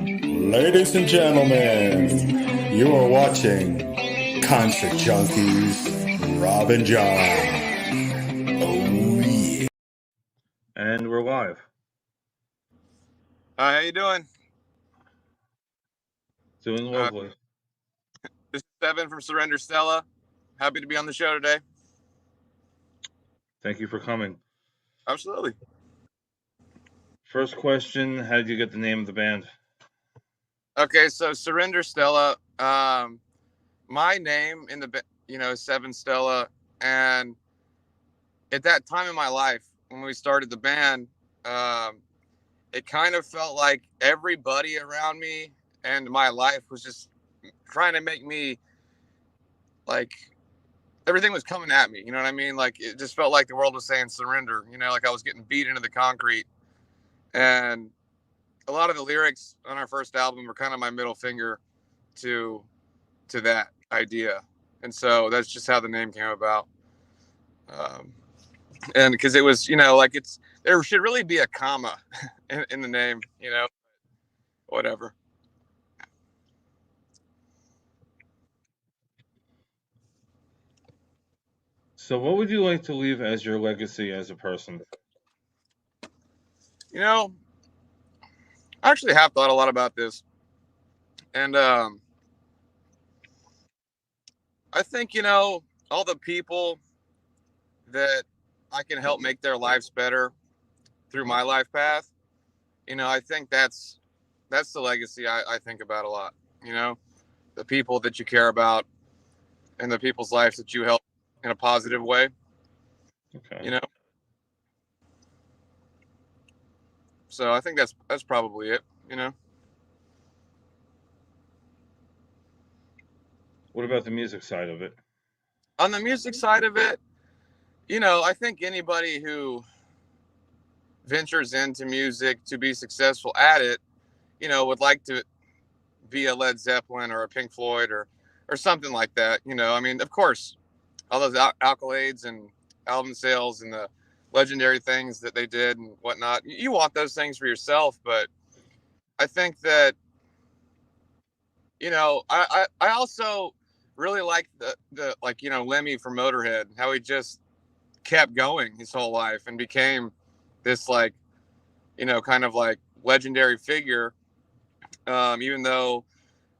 Ladies and gentlemen, you are watching Concert Junkies, Rob and John. Oh yeah. And we're live. How you doing? Doing lovely. This is Evan from Surrender Stella. Happy to be on the show today. Thank you for coming. Absolutely. First question, how did you get the name of the band? Okay, so Surrender Stella. My name in the is Seven Stella, and at that time in my life when we started the band, it kind of felt like everybody around me and my life was just trying to make me like everything was coming at me. You know what I mean? Like it just felt like the world was saying surrender. You know, like I was getting beat into the concrete, and a lot of the lyrics on our first album were kind of my middle finger to that idea. And so that's just how the name came about. And because it was, like there should really be a comma in the name, whatever. So what would you like to leave as your legacy as a person? I actually have thought a lot about this. And I think, all the people that I can help make their lives better through my life path, I think that's the legacy I think about a lot. The people that you care about and the people's lives that you help in a positive way. Okay. So I think that's probably it. What about the music side of it? On the music side of it, I think anybody who ventures into music to be successful at it, would like to be a Led Zeppelin or a Pink Floyd or something like that. I mean, of course, all those accolades and album sales and the legendary things that they did and whatnot, you want those things for yourself. But I think that, I also really like the Lemmy from Motorhead, how he just kept going his whole life and became this kind of like legendary figure, even though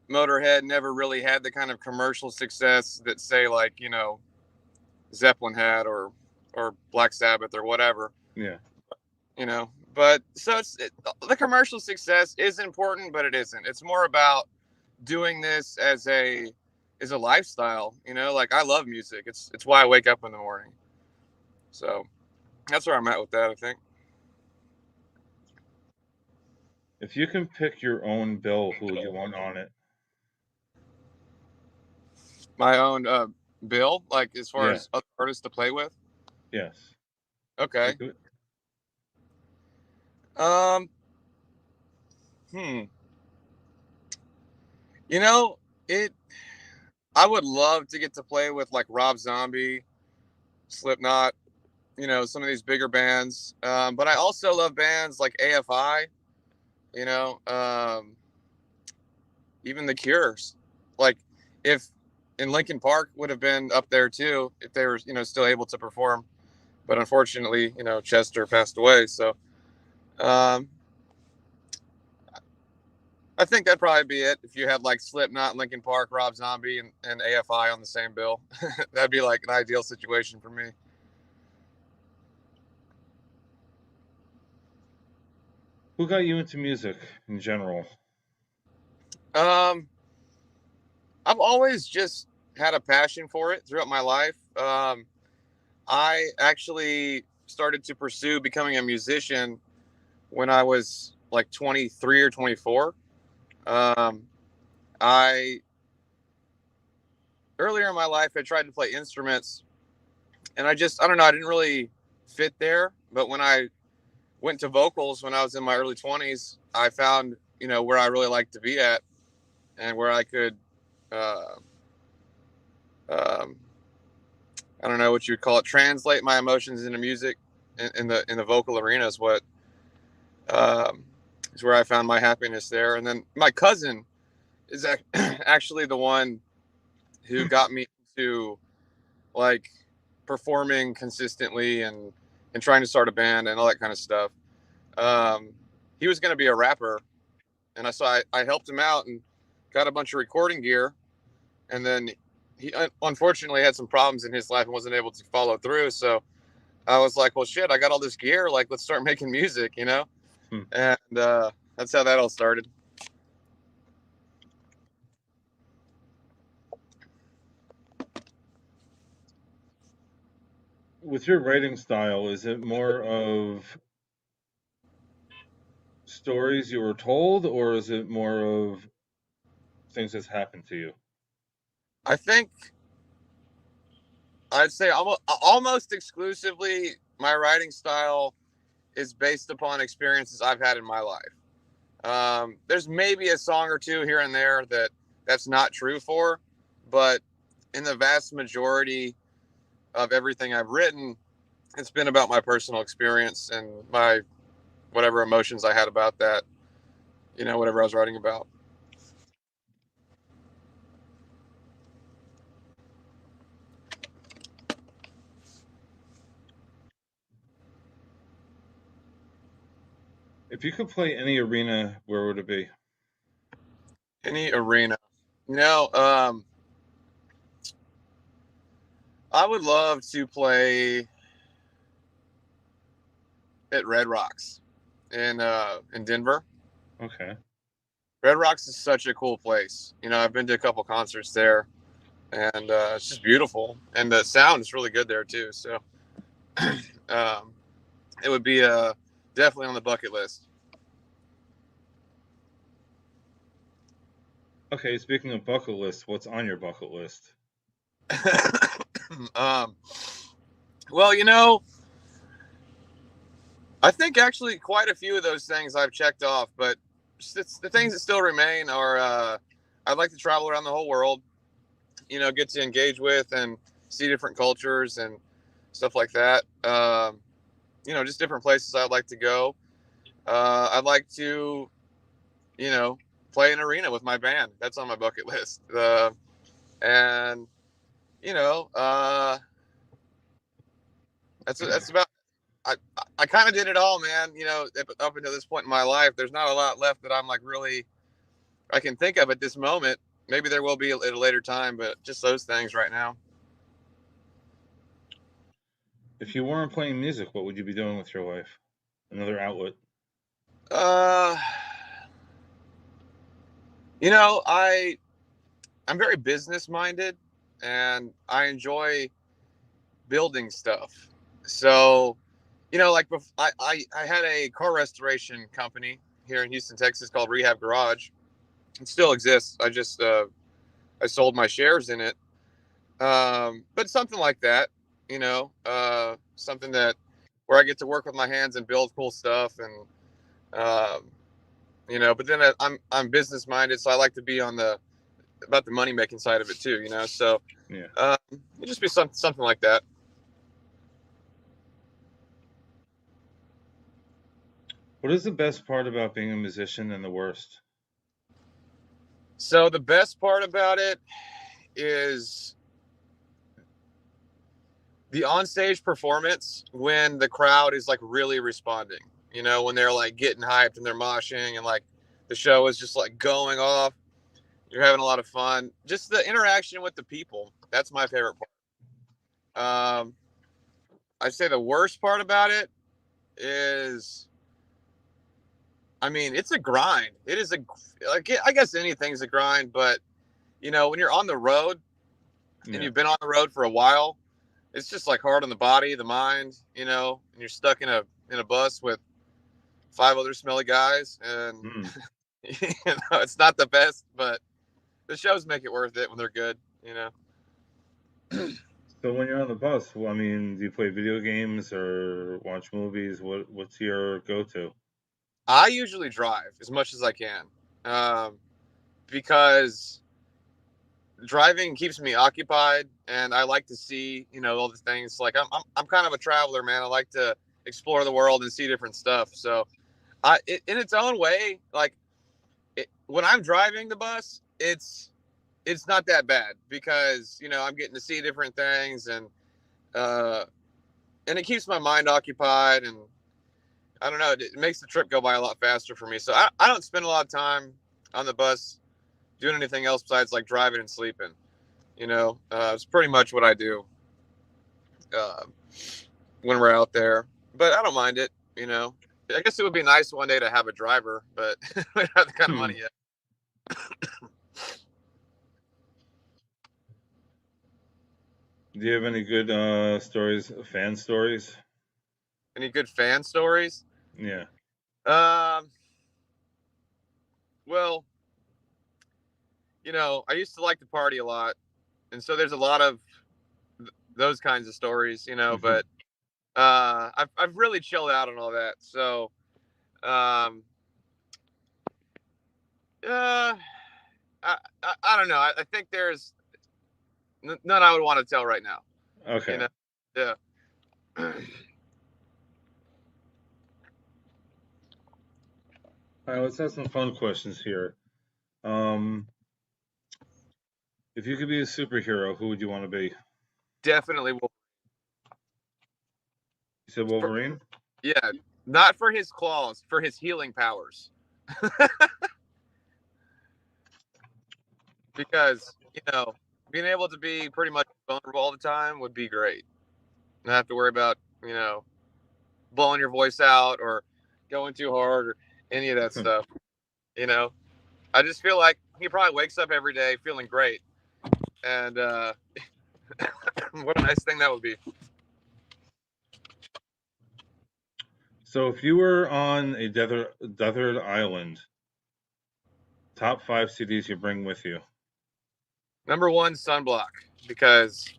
Motorhead never really had the kind of commercial success that say Zeppelin had or Black Sabbath or whatever. Yeah. But so the commercial success is important, but it isn't. It's more about doing this as a lifestyle. Like I love music. It's why I wake up in the morning. So that's where I'm at with that, I think. If you can pick your own bill, who would you want on it? My own bill, like as far as other artists to play with? Yes. Okay. I would love to get to play with like Rob Zombie, Slipknot, some of these bigger bands. But I also love bands like AFI, even The Cures. Like if in Linkin Park would have been up there too, if they were, still able to perform. But unfortunately, Chester passed away. So I think that'd probably be it. If you had like Slipknot, Linkin Park, Rob Zombie, and AFI on the same bill, that'd be like an ideal situation for me. Who got you into music in general? I've always just had a passion for it throughout my life. I actually started to pursue becoming a musician when I was like 23 or 24. Earlier in my life, I tried to play instruments, and I don't know, I didn't really fit there. But when I went to vocals when I was in my early 20s, I found, where I really liked to be at and where I could, I don't know what you would call it, translate my emotions into music in the vocal arena is what is where I found my happiness there. And then my cousin is actually the one who got me to like performing consistently and trying to start a band and all that kind of stuff. He was going to be a rapper, and I helped him out and got a bunch of recording gear. And then he unfortunately had some problems in his life and wasn't able to follow through. So I was like, well, shit, I got all this gear. Like, let's start making music, you know? And that's how that all started. With your writing style, is it more of stories you were told, or is it more of things that's happened to you? I think I'd say almost exclusively my writing style is based upon experiences I've had in my life. There's maybe a song or two here and there that's not true for, but in the vast majority of everything I've written, it's been about my personal experience and my whatever emotions I had about that, you know, whatever I was writing about. If you could play any arena, where would it be? Any arena. You know, I would love to play at Red Rocks in Denver. Okay. Red Rocks is such a cool place. You know, I've been to a couple concerts there, and it's just beautiful, and the sound is really good there too. So, it would be definitely on the bucket list. Okay, speaking of bucket list, what's on your bucket list? Well, you know, I think actually quite a few of those things I've checked off, but the things that still remain are I'd like to travel around the whole world, you know, get to engage with and see different cultures and stuff like that. You know, just different places I'd like to go. I'd like to, you know, play an arena with my band. That's on my bucket list. And you know, that's about. I kind of did it all, man. You know, up until this point in my life, there's not a lot left that I'm like really I can think of at this moment. Maybe there will be at a later time, but just those things right now. If you weren't playing music, what would you be doing with your life? Another outlet. Uh, you know, I'm very business minded, and I enjoy building stuff. So, you know, like I had a car restoration company here in Houston, Texas called Rehab Garage. It still exists. I sold my shares in it. But something like that, you know, something that where I get to work with my hands and build cool stuff, and you know. But then I'm business minded, so I like to be on about the money making side of it too, you know. So Yeah. it'd just be something like that. What is the best part about being a musician and the worst? So the best part about it is the onstage performance when the crowd is like really responding, you know, when they're like getting hyped and they're moshing and like the show is just like going off. You're having a lot of fun. Just the interaction with the people. That's my favorite part. I'd say the worst part about it is, I mean, it's a grind. It is I guess anything's a grind, but you know, when you're on the road and you've been on the road for a while, it's just like hard on the body, the mind, you know, and you're stuck in a bus with 5 other smelly guys, and you know, it's not the best, but the shows make it worth it when they're good, you know. So when you're on the bus, well, I mean, do you play video games or watch movies? What's your go-to? I usually drive as much as I can, because driving keeps me occupied, and I like to see, you know, all the things. Like I'm kind of a traveler, man. I like to explore the world and see different stuff. So In its own way, like when I'm driving the bus, it's not that bad because I'm getting to see different things uh, and it keeps my mind occupied, and I don't know, it makes the trip go by a lot faster for me. So I don't spend a lot of time on the bus doing anything else besides like driving and sleeping. It's pretty much what I do uh, when we're out there. But I don't mind it. I guess it would be nice one day to have a driver, but we don't have the kind of money yet. Do you have any good stories, fan stories? Any good fan stories? Yeah. Well, I used to like to party a lot, and so there's a lot of those kinds of stories, but I've really chilled out on all that. So, uh, I don't know. I think there's none I would want to tell right now. Okay. Yeah. All right, let's have some fun questions here. If you could be a superhero, who would you want to be? Definitely. You said Wolverine? Yeah. Not for his claws, for his healing powers. Because, being able to be pretty much vulnerable all the time would be great. Not have to worry about, blowing your voice out or going too hard or any of that stuff. I just feel like he probably wakes up every day feeling great. And what a nice thing that would be. So if you were on a desert island, top 5 CDs you bring with you. Number 1, sunblock, because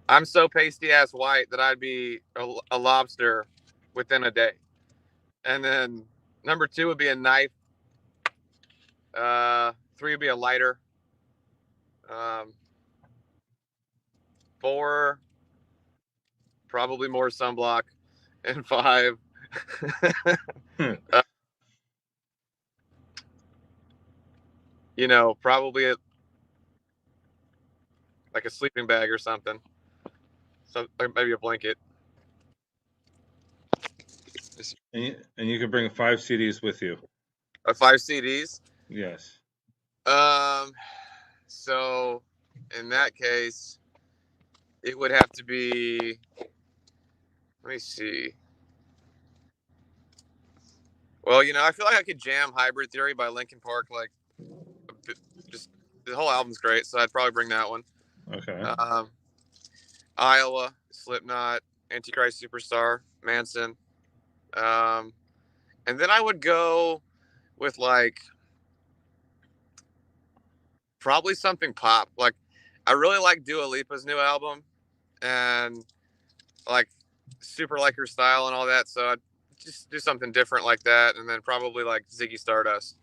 I'm so pasty ass white that I'd be a lobster within a day. And then number 2 would be a knife. 3 would be a lighter. 4, probably more sunblock. And 5, probably like a sleeping bag or something. So maybe a blanket. And you could bring 5 CDs with you. 5 CDs? Yes. So in that case, it would have to be, let me see. Well, I feel like I could jam Hybrid Theory by Linkin Park. Like, just the whole album's great, so I'd probably bring that one. Okay. Iowa, Slipknot, Antichrist Superstar, Manson. And then I would go with like probably something pop. Like, I really like Dua Lipa's new album, and like super like her style and all that. So I'd just do something different like that, and then probably like Ziggy Stardust.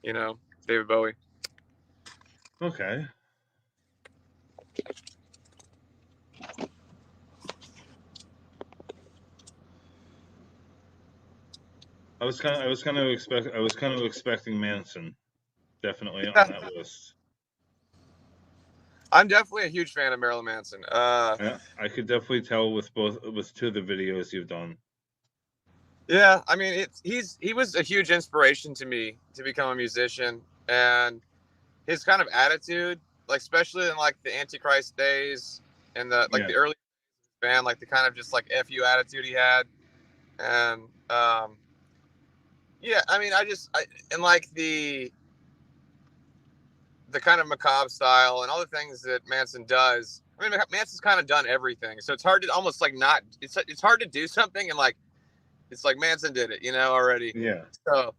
David Bowie. Okay. I was kind of expecting Manson, definitely on that list. I'm definitely a huge fan of Marilyn Manson. Yeah, I could definitely tell with 2 of the videos you've done. Yeah, I mean, he was a huge inspiration to me to become a musician, and his kind of attitude, like especially in like the Antichrist days and the the early band, like the kind of just like F you attitude he had, and yeah, I mean, and like the kind of macabre style and all the things that Manson does. I mean, Manson's kind of done everything, so it's hard to almost like not. It's hard to do something and like it's like Manson did it, already. Yeah. So,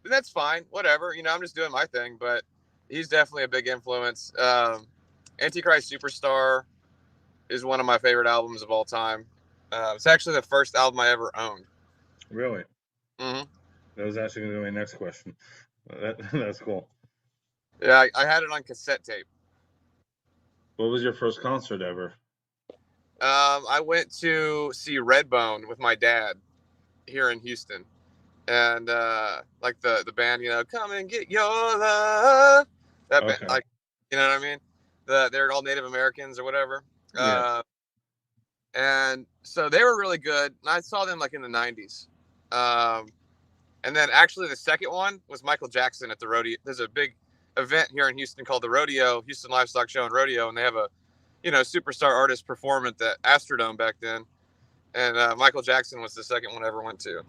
that's fine. Whatever. I'm just doing my thing, but he's definitely a big influence. Antichrist Superstar is one of my favorite albums of all time. It's actually the first album I ever owned. Really? Mm-hmm. That was actually going to be my next question. That's cool. Yeah, I had it on cassette tape. What was your first concert ever? I went to see Redbone with my dad here in Houston. and like the band, come and get your love. That band, Okay. like, you know what I mean? They're all Native Americans or whatever. Yeah. And so they were really good. And I saw them like in the 90s. And then actually the second one was Michael Jackson at the rodeo. There's a big event here in Houston called the Rodeo, Houston Livestock Show and Rodeo, and they have a superstar artist perform at the Astrodome back then. And Michael Jackson was the second one I ever went to.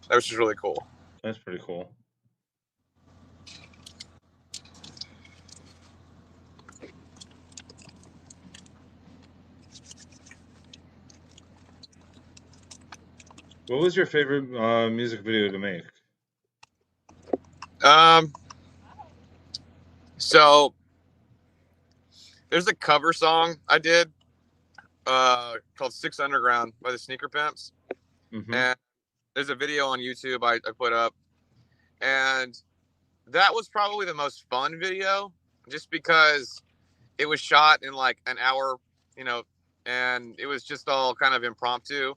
That was just really cool. That's pretty cool. What was your favorite music video to make? So there's a cover song I did called Six Underground by the Sneaker Pimps. Mm-hmm. And there's a video on YouTube I put up. And that was probably the most fun video just because it was shot in like an hour, and it was just all kind of impromptu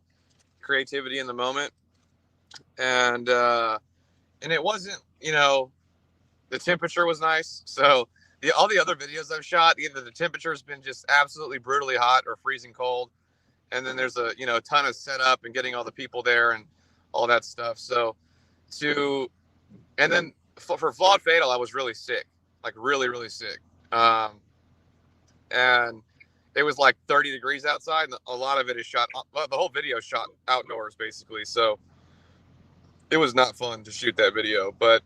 creativity in the moment. And it wasn't, the temperature was nice. So all the other videos I've shot, either the temperature's been just absolutely brutally hot or freezing cold. And then there's a ton of setup and getting all the people there and all that stuff. So and then for Flawed Fatal, I was really sick, like really, really sick. And it was like 30 degrees outside, and a lot of it is shot. The whole video is shot outdoors, basically. So it was not fun to shoot that video. But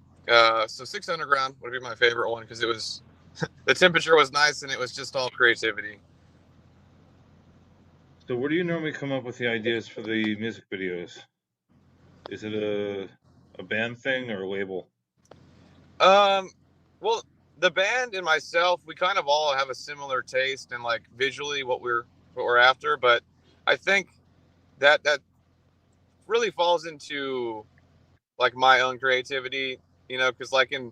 so Six Underground would be my favorite one because it was the temperature was nice and it was just all creativity. So where do you normally come up with the ideas for the music videos? Is it a band thing or a label? Well, the band and myself, we kind of all have a similar taste and like visually what we're after, but I think that really falls into like my own creativity, because like in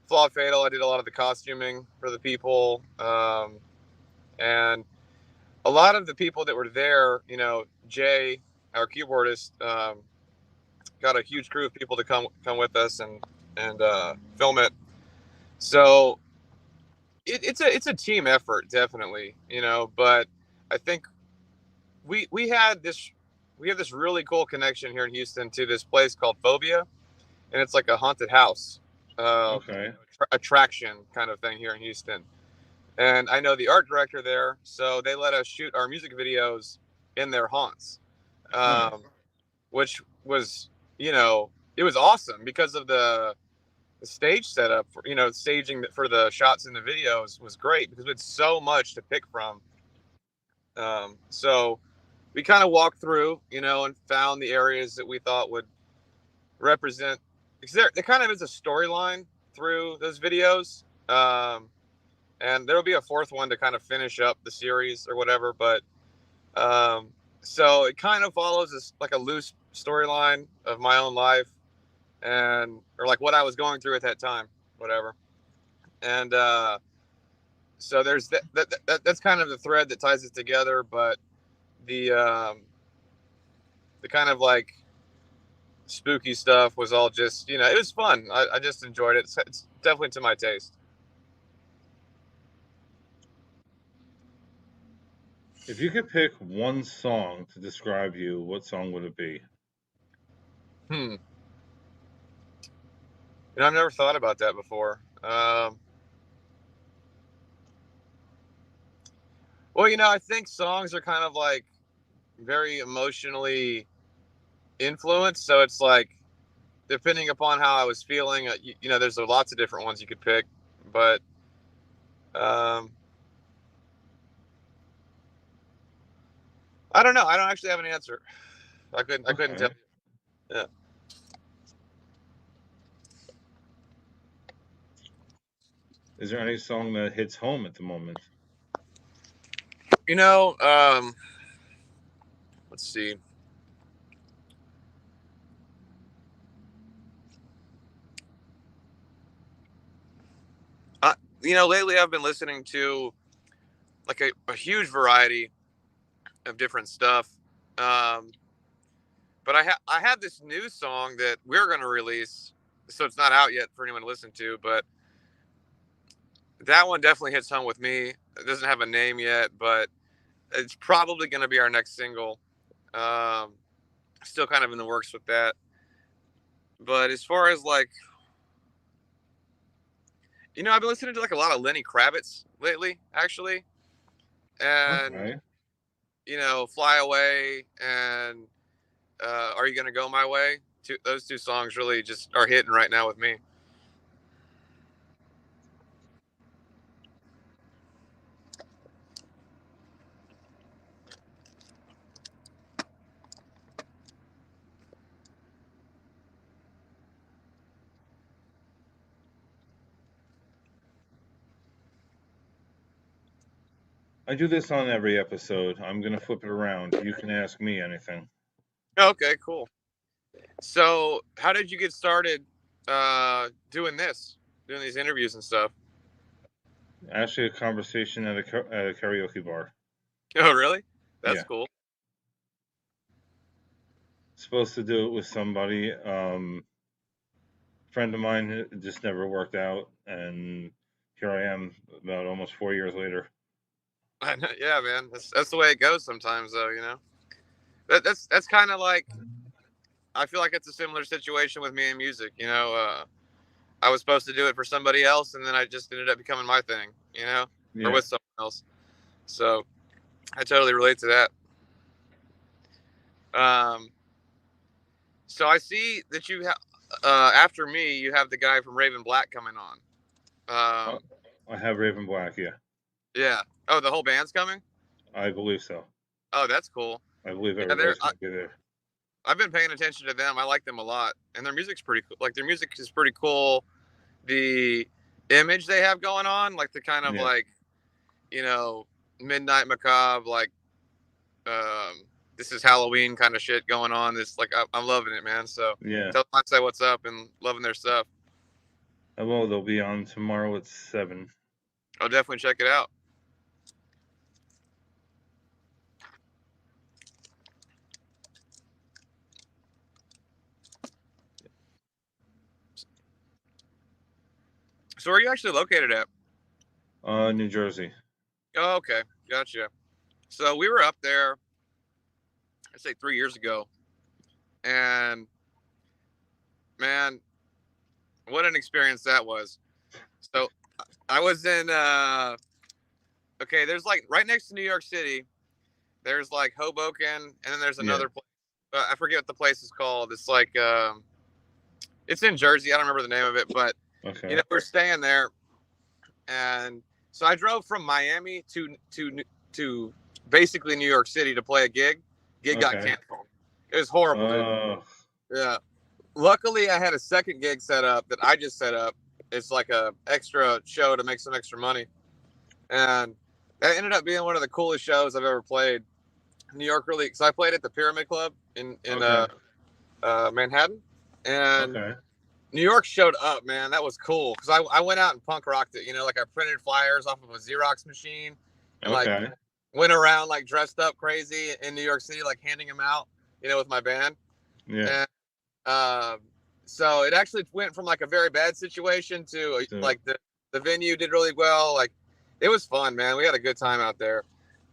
Flawed Fatal, I did a lot of the costuming for the people, and a lot of the people that were there, Jay, our keyboardist, got a huge crew of people to come with us and film it. So it's a team effort, definitely, but I think we have this really cool connection here in Houston to this place called Phobia, and it's like a haunted house, Okay. attraction kind of thing here in Houston. And I know the art director there, so they let us shoot our music videos in their haunts, Nice. which was, it was awesome because of the stage setup, for, staging for the shots in the videos was great because we had so much to pick from. So we kind of walked through, and found the areas that we thought would represent, because there kind of is a storyline through those videos. And there'll be a fourth one to kind of finish up the series or whatever. But so it kind of follows this like a loose storyline of my own life or like what I was going through at that time, whatever. And so there's that's kind of the thread that ties it together. But the kind of like spooky stuff was all just, it was fun. I just enjoyed it. It's definitely to my taste. If you could pick one song to describe you, what song would it be? I've never thought about that before. Well, I think songs are kind of like very emotionally influenced. So it's like, depending upon how I was feeling, there's lots of different ones you could pick. But I don't know. I don't actually have an answer. I couldn't tell you. Yeah. Is there any song that hits home at the moment? Let's see. Lately I've been listening to like a huge variety of different stuff. But But I have this new song that we're going to release, so it's not out yet for anyone to listen to, but that one definitely hits home with me. It doesn't have a name yet, but it's probably going to be our next single. Still kind of in the works with that. But as far as like, I've been listening to like a lot of Lenny Kravitz lately, actually. And, Okay. Fly Away and Are You Gonna Go My Way? Those two songs really just are hitting right now with me. I do this on every episode. I'm going to flip it around. You can ask me anything. Okay, cool. So how did you get started doing these interviews and stuff? Actually, a conversation at a karaoke bar. Oh, really? That's Yeah. cool. Supposed to do it with somebody. Friend of mine, it just never worked out, and here I am about almost 4 years later. Yeah, man. That's the way it goes sometimes, though. That's kind of like, I feel like it's a similar situation with me in music. I was supposed to do it for somebody else, and then I just ended up becoming my thing. Or with someone else. So I totally relate to that. So I see that you have, after me, you have the guy from Raven Black coming on. I have Raven Black, yeah. Yeah. Oh, the whole band's coming? I believe so. Oh, that's cool. I believe everybody's going to be there. I've been paying attention to them. I like them a lot, and their music's pretty cool. Like, their music is pretty cool. The image they have going on, like the kind of like, Midnight Macabre, like, this is Halloween kind of shit going on. This, like, I'm loving it, man. So yeah, tell them I say what's up and loving their stuff. Well, they'll be on tomorrow at 7. I'll definitely check it out. So where are you actually located at? New Jersey. Oh, okay. Gotcha. So we were up there, I'd say 3 years ago. And man, what an experience that was. So I was in, okay, there's like right next to New York City, there's like Hoboken, and then there's another place. I forget what the place is called. It's like, it's in Jersey. I don't remember the name of it, but Okay. we're staying there. And so I drove from Miami to basically New York City to play a gig. Gig got canceled. It was horrible, dude. Yeah. Luckily, I had a second gig set up that I just set up. It's like a extra show to make some extra money. And that ended up being one of the coolest shows I've ever played. New York really, because I played at the Pyramid Club in Manhattan. And New York showed up, man. That was cool. Because I went out and punk rocked it. Like I printed flyers off of a Xerox machine. And like went around like dressed up crazy in New York City, like handing them out, with my band. Yeah. And so it actually went from like a very bad situation to like the venue did really well. Like it was fun, man. We had a good time out there.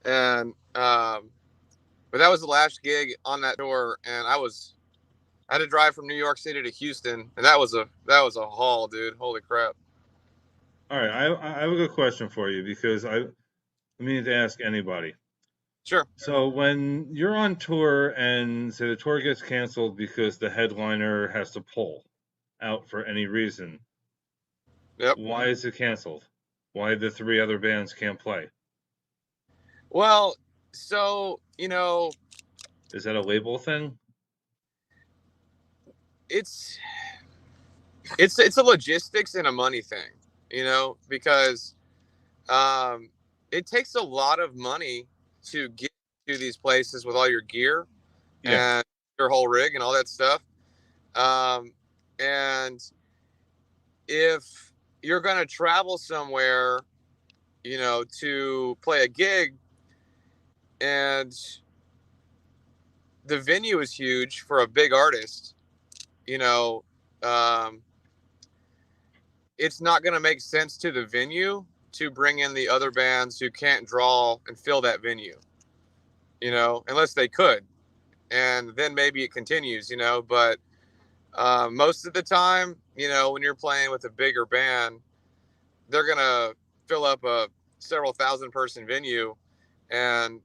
And but that was the last gig on that tour, and I had to drive from New York City to Houston, and that was a haul, dude. Holy crap. All right, I have a good question for you, because I mean to ask anybody. Sure. So when you're on tour and say the tour gets canceled because the headliner has to pull out for any reason, why is it canceled? Why the 3 other bands can't play? Well, so, is that a label thing? It's a logistics and a money thing, because it takes a lot of money to get to these places with all your gear and your whole rig and all that stuff. And if you're going to travel somewhere, to play a gig, and the venue is huge for a big artist, you know, um, it's not going to make sense to the venue to bring in the other bands who can't draw and fill that venue, you know, unless they could. And then maybe it continues, you know, but most of the time, you know, when you're playing with a bigger band, they're going to fill up a several thousand person venue. And,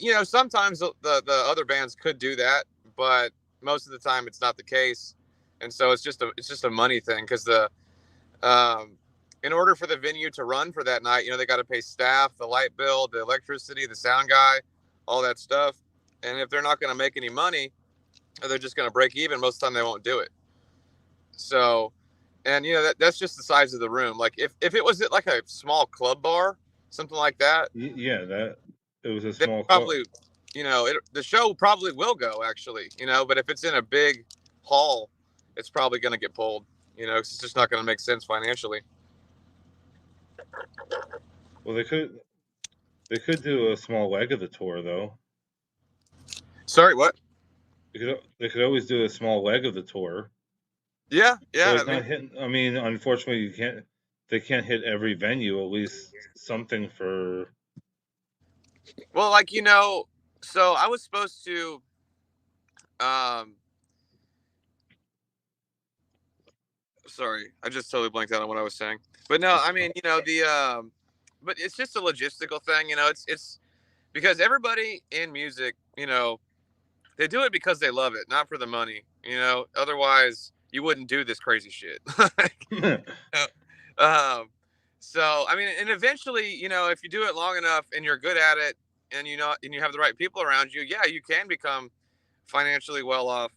you know, sometimes the other bands could do that, but most of the time it's not the case. And so it's just a money thing, because um, in order for the venue to run for that night, you know, they got to pay staff, the light bill, the electricity, the sound guy, all that stuff. And if they're not going to make any money, or they're just going to break even, most of the time they won't do it. So, and you know, that's just the size of the room. Like if it was at like a small club bar, something like that. Yeah, that it was a small probably, you know, the show probably will go, actually, you know, but if it's in a big hall, it's probably going to get pulled, you know, 'cause it's just not going to make sense financially. Well, they could do a small leg of the tour, though. Sorry, what? They could always do a small leg of the tour. Yeah. So it's not hitting. I mean, unfortunately, they can't hit every venue. At least something for. Well, like, you know, so I was supposed to, sorry, I just totally blanked out on what I was saying. But no, I mean, you know, but it's just a logistical thing, you know. It's because everybody in music, you know, they do it because they love it, not for the money, you know. Otherwise, you wouldn't do this crazy shit. um, so I mean, and eventually, you know, if you do it long enough and you're good at it, and you know, and you have the right people around you, yeah, you can become financially well off,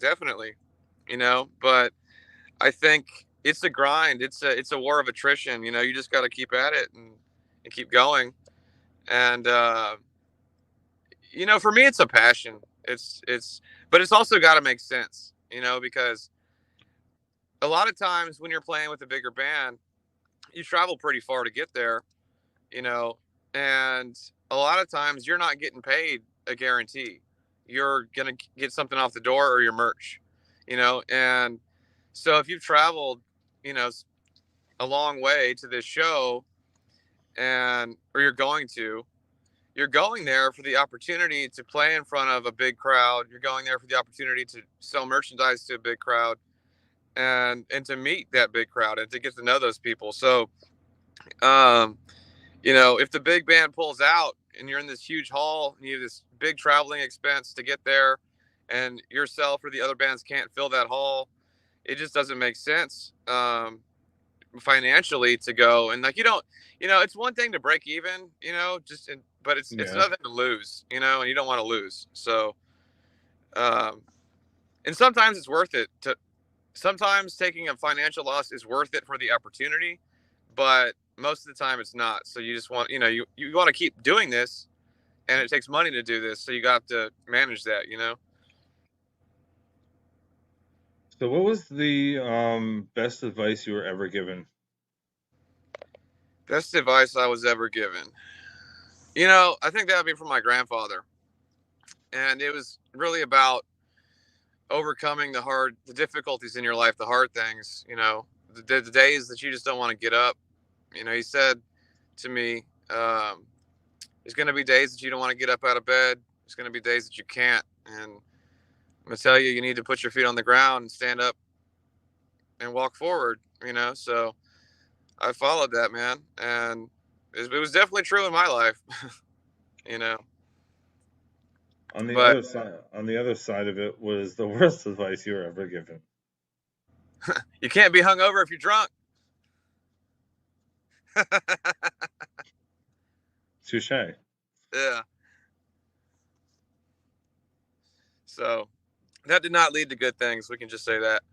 definitely, you know. But I think it's a grind. It's a war of attrition. You know, you just got to keep at it and keep going. And you know, for me, it's a passion. But it's also got to make sense. You know, because a lot of times when you're playing with a bigger band, you travel pretty far to get there. You know, and a lot of times you're not getting paid a guarantee. You're gonna get something off the door or your merch. You know, and so if you've traveled, you know, a long way to this show, or you're going there for the opportunity to play in front of a big crowd. You're going there for the opportunity to sell merchandise to a big crowd, and to meet that big crowd and to get to know those people. So you know, if the big band pulls out and you're in this huge hall and you have this big traveling expense to get there, and yourself or the other bands can't fill that hall, it just doesn't make sense financially to go. And like, you don't, you know, it's one thing to break even, you know, but it's another thing to lose, you know, and you don't want to lose. So and sometimes it's worth it sometimes taking a financial loss is worth it for the opportunity, but most of the time it's not. So you just want, you know, you want to keep doing this, and it takes money to do this, so you got to manage that, you know. So, what was the best advice you were ever given? Best advice I was ever given, you know, I think that would be from my grandfather, and it was really about overcoming the difficulties in your life, the hard things, you know, the days that you just don't want to get up. You know, he said to me, there's going to be days that you don't want to get up out of bed. There's going to be days that you can't. And I'm going to tell you, you need to put your feet on the ground and stand up and walk forward, you know? So I followed that, man. And it was definitely true in my life, you know? On the other side of it was the worst advice you were ever given. You can't be hungover if you're drunk. Touche. Yeah. So that did not lead to good things. We can just say that.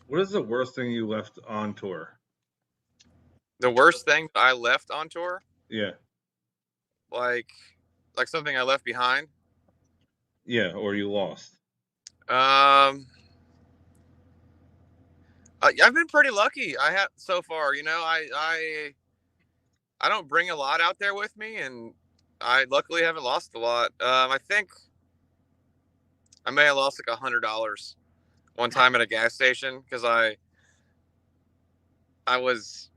What is the worst thing you left on tour? The worst thing I left on tour? Yeah. Like something I left behind? Yeah, or you lost. I've been pretty lucky. I have so far. You know, I don't bring a lot out there with me, and I luckily haven't lost a lot. I think I may have lost like $100 one time at a gas station because I was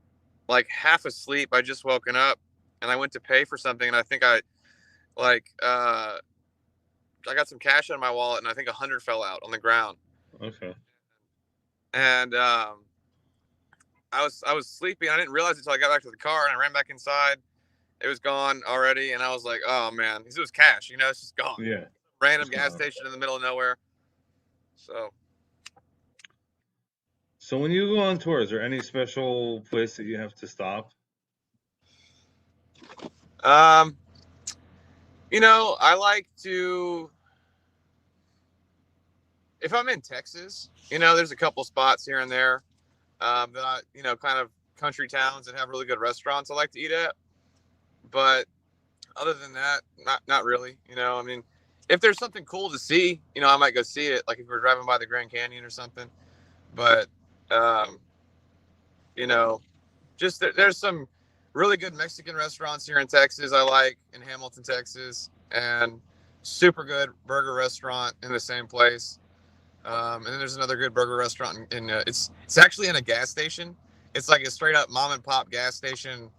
like half asleep. I just woken up and I went to pay for something, and I think like I got some cash out of my wallet, and I think 100 fell out on the ground. Okay. And I was sleepy. I didn't realize it until I got back to the car, and I ran back inside. It was gone already, and I was like, "Oh man, because it was cash. You know, it's just gone. Yeah. Random gas station in the middle of nowhere." So when you go on tour, is there any special place that you have to stop? You know, I like to, if I'm in Texas, you know, there's a couple spots here and there that I, you know, kind of country towns that have really good restaurants I like to eat at. But other than that, not really. You know, I mean, if there's something cool to see, you know, I might go see it. Like if we're driving by the Grand Canyon or something. But you know, just there's some really good Mexican restaurants here in Texas. I like in Hamilton, Texas, and super good burger restaurant in the same place. And then there's another good burger restaurant in it's actually in a gas station. It's like a straight up mom and pop gas station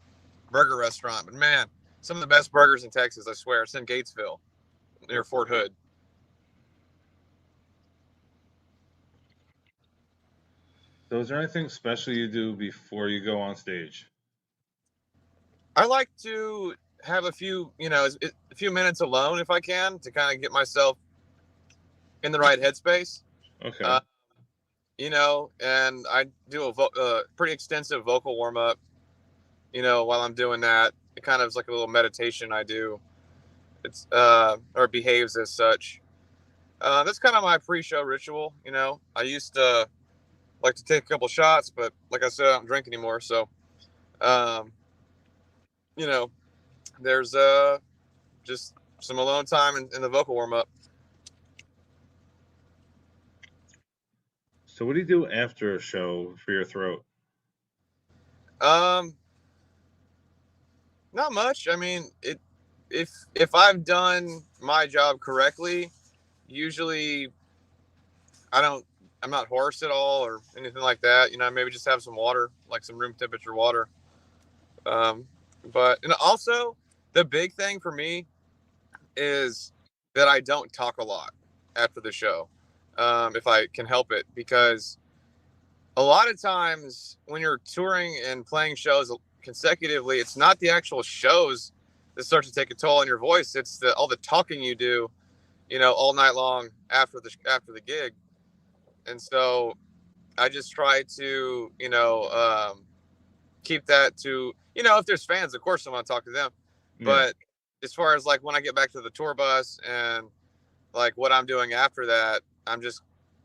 burger restaurant. But man, some of the best burgers in Texas, I swear. It's in Gatesville near Fort Hood. So is there anything special you do before you go on stage? I like to have a few, you know, a few minutes alone if I can to kind of get myself in the right headspace. Okay. You know, and I do a pretty extensive vocal warm up. You know, while I'm doing that, it kind of is like a little meditation I do. It's or behaves as such. That's kind of my pre-show ritual. You know, I used to like to take a couple shots, but like I said, I don't drink anymore. So, um, you know, there's just some alone time in the vocal warm up. So what do you do after a show for your throat? Um, Not much. I mean, if I've done my job correctly, usually I'm not hoarse at all or anything like that. You know, maybe just have some water, like some room temperature water. Um, but and also the big thing for me is that I don't talk a lot after the show, if I can help it, because a lot of times when you're touring and playing shows consecutively, it's not the actual shows that start to take a toll on your voice. It's all the talking you do, you know, all night long after the gig. And so I just try to, you know, keep that to, you know, if there's fans, of course I want to talk to them. Yeah. But as far as like when I get back to the tour bus and like what I'm doing after that, I'm just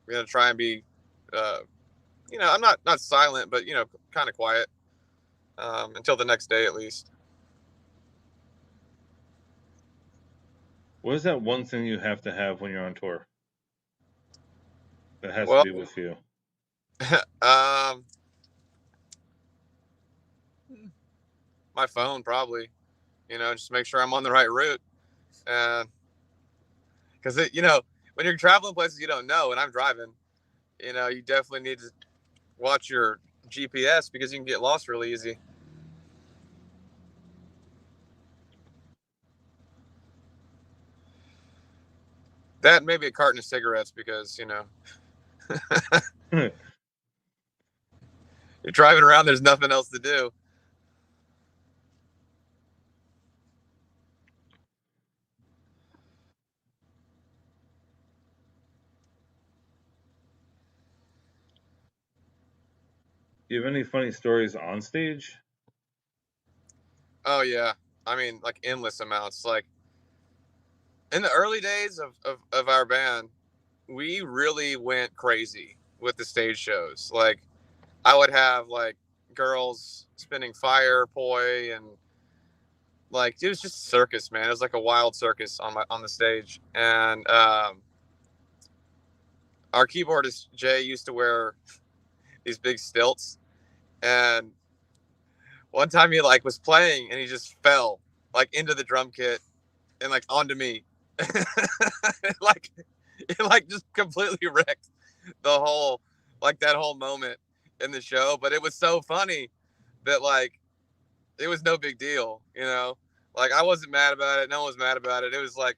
gonna try and be, you know, I'm not silent, but you know, kind of quiet until the next day at least. What is that one thing you have to have when you're on tour? That has Well, to be with you. My phone probably, you know, just make sure I'm on the right route. And because you know, when you're traveling places you don't know, and I'm driving, you know, you definitely need to watch your GPS because you can get lost really easy. That maybe a carton of cigarettes because, you know, you're driving around, there's nothing else to do. Do you have any funny stories on stage? Oh yeah. I mean, like endless amounts. Like in the early days of our band, we really went crazy with the stage shows. Like I would have like girls spinning fire poi and like it was just a circus, man. It was like a wild circus on the stage. And our keyboardist Jay used to wear these big stilts, and one time he like was playing and he just fell like into the drum kit and like onto me. like it like just completely wrecked the whole like that whole moment in the show. But it was so funny that like it was no big deal, you know. Like I wasn't mad about it, no one was mad about it. It was like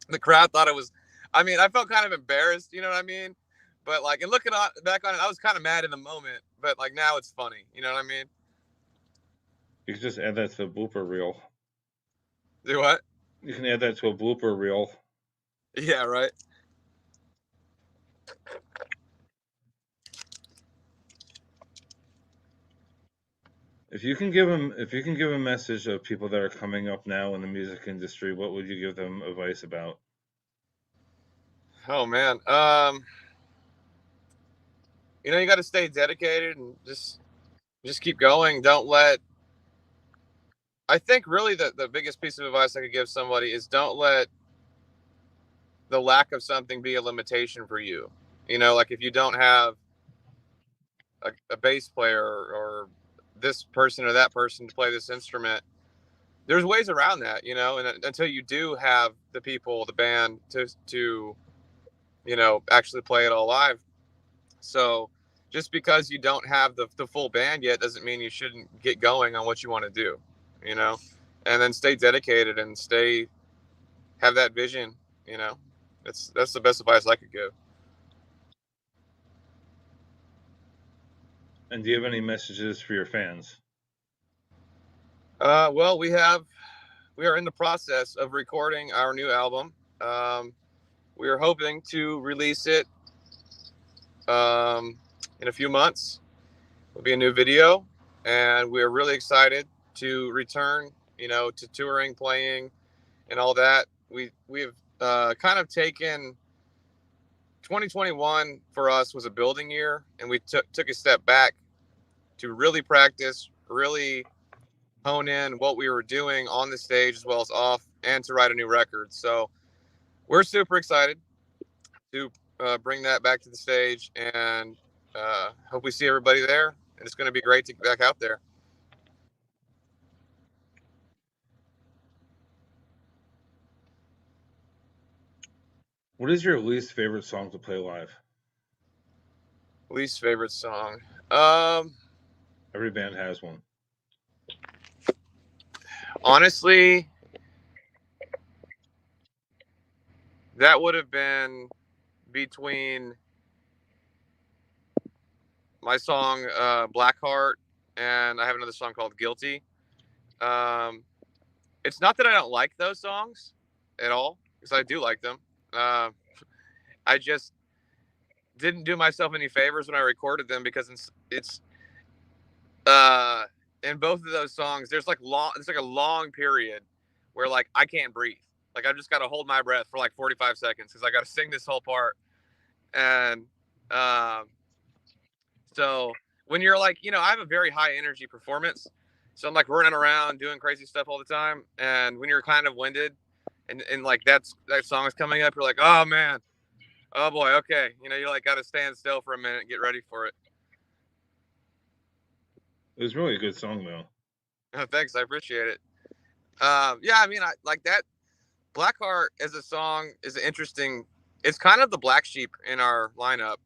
the crowd thought it was, I mean, I felt kind of embarrassed, you know what I mean? But like, and looking back on it, I was kind of mad in the moment, but like now it's funny, you know what I mean? You can just add that to the blooper reel. Do what? You can add that to a blooper reel. Yeah, right. If you can give a message of people that are coming up now in the music industry, what would you give them advice about? Oh man, you know, you got to stay dedicated and just keep going. Don't let. I think really the biggest piece of advice I could give somebody is don't let the lack of something be a limitation for you. You know, like if you don't have a bass player or this person or that person to play this instrument, there's ways around that, you know, and until you do have the people, the band to you know, actually play it all live. So just because you don't have the full band yet doesn't mean you shouldn't get going on what you want to do, you know, and then stay dedicated and have that vision, you know. That's the best advice I could give. And do you have any messages for your fans? Well, we are in the process of recording our new album. We are hoping to release it in a few months. It'll be a new video, and we're really excited to return, you know, to touring, playing, and all that. We've kind of taken 2021 for us was a building year, and we took a step back to really practice, really hone in what we were doing on the stage as well as off, and to write a new record. So we're super excited to bring that back to the stage, and hope we see everybody there. And it's going to be great to get back out there. What is your least favorite song to play live? Least favorite song? Every band has one. Honestly, that would have been between my song Blackheart, and I have another song called Guilty. It's not that I don't like those songs at all, because I do like them. I just didn't do myself any favors when I recorded them, because it's in both of those songs there's like a long period where like I can't breathe. Like I've just got to hold my breath for like 45 seconds because I got to sing this whole part. And so when you're like, you know, I have a very high energy performance, so I'm like running around doing crazy stuff all the time. And when you're kind of winded and like that song is coming up, you're like, oh man, oh boy, okay, you know, you like got to stand still for a minute and get ready for it. It was really a good song, though. Oh, thanks, I appreciate it. Yeah, I mean, I like that. Blackheart as a song is interesting. It's kind of the black sheep in our lineup,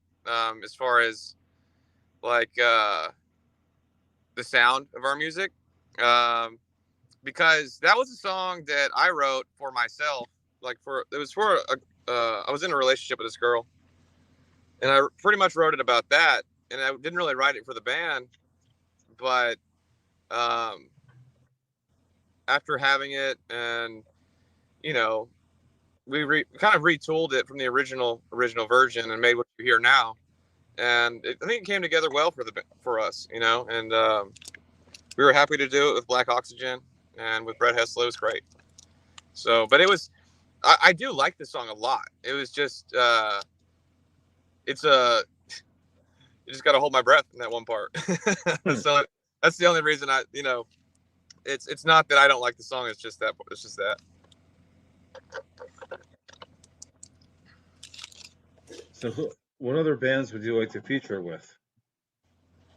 as far as like the sound of our music, because that was a song that I wrote for myself. Like I was in a relationship with this girl, and I pretty much wrote it about that. And I didn't really write it for the band, but after having it, and you know, we kind of retooled it from the original version and made what you hear now. And I think it came together well for us, you know. And we were happy to do it with Black Oxygen and with Brett Hessler. It was great. So, but it was, I do like this song a lot. It was just, you just got to hold my breath in that one part. So that's the only reason I, you know, It's not that I don't like the song. It's just that. So, what other bands would you like to feature with?